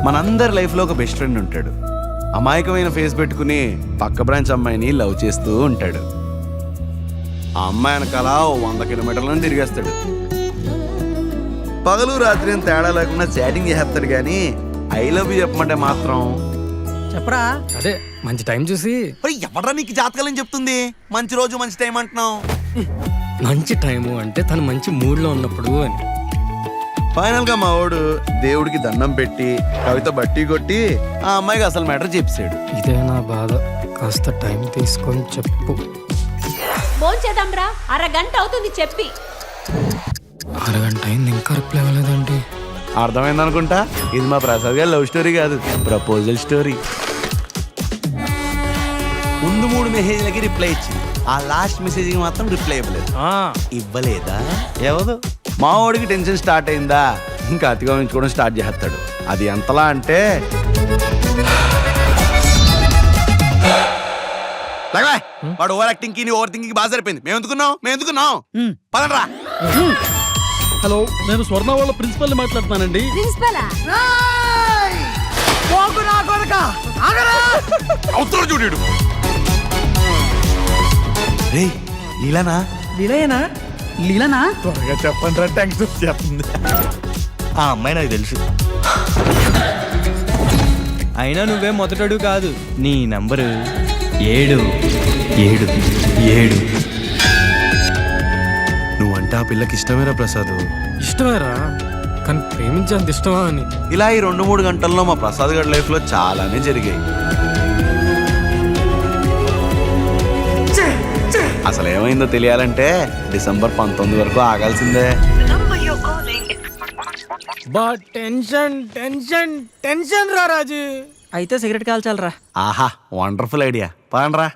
మనందరి లైఫ్లో ఒక బెస్ట్ ఫ్రెండ్ ఉంటాడు. అమాయకమైన ఫేస్ పెట్టుకుని పక్క బ్రాంచ్ అమ్మాయిని లవ్ చేస్తూ ఉంటాడు. ఆ అమ్మాయి వెనకాల 100 కిలోమీటర్లను తిరిగేస్తాడు. పగలు రాత్రి అని తేడా లేకుండా చాటింగ్ చేస్తాడు, కానీ ఐ లవ్ యూ చెప్పమంటే మాత్రం చెప్పరా. అదే మంచి టైం చూసి. ఎవడరా నీకు జాతకాలని చెప్తుంది? మంచి రోజు మంచి టైం అంటున్నావు. మంచి టైము అంటే తను మంచి మూడ్లో ఉన్నప్పుడు అని. ఫైనల్ గా మా వాడు దేవుడికి దండం పెట్టి కవిత బట్టి కొట్టి ఆ అమ్మాయికి అసలు మ్యాటర్ చెప్పాడు. ఇదే నా బాధ, కాస్త టైం తీసుకొని చెప్పు. భోంచేద్దాంరా, అరగంట అవుతుంది చెప్పి. అరగంట అయింది ఇంకా రిప్లై అవ్వలేదండి. అర్థమైంది అనుకుంటా. ఇది మా ప్రసాద్ గారి లవ్ స్టోరీ కాదు, ప్రపోజల్ స్టోరీ. ముందు 3 మెసేజ్లకి రిప్లై ఇచ్చింది, ఆ లాస్ట్ మెసేజ్కి మాత్రం రిప్లై ఇవ్వలేదు. ఇవ్వలేదా? ఎవరు? మా వాడికి టెన్షన్ స్టార్ట్ అయిందా, ఇంకా అతిగా ఉంచుకోవడం స్టార్ట్ చేస్తాడు. అది ఎంతలా అంటే వాడు ఓవర్ యాక్టింగ్ కి ఓవర్ థింకింగ్ బాగా సరిపోయింది. మేము ఎందుకున్నాం పదండ్రా. హలో, నేను స్వర్ణ వాళ్ళ ప్రిన్సిపల్ ని మాట్లాడుతున్నానండి. చూడు రే, లీలానా? లీలానా? త్వరగా చెప్పండి రా, టెన్షన్ చెప్తుంది. ఆ అమ్మాయి నాకు తెలుసు. అయినా నువ్వే మొదటడు కాదు. నీ నంబరు 777. నువ్వంటే ఆ పిల్లకి ఇష్టమేరా ప్రసాద్? ఇష్టమేరా, కానీ ప్రేమించేంత ఇష్టమా అని. ఇలా ఈ 2-3 గంటల్లో మా ప్రసాద్ గారి లైఫ్ లో చాలానే జరిగాయి. అసలు ఏమైందో తెలియాలంటే డిసెంబర్ 19 వరకు ఆగాల్సిందే. బా టెన్షన్ రా రాజు. అయితే సిగరెట్ కాల్చాలరా. ఆహా, వండర్ఫుల్ ఐడియా. పదండ్రా.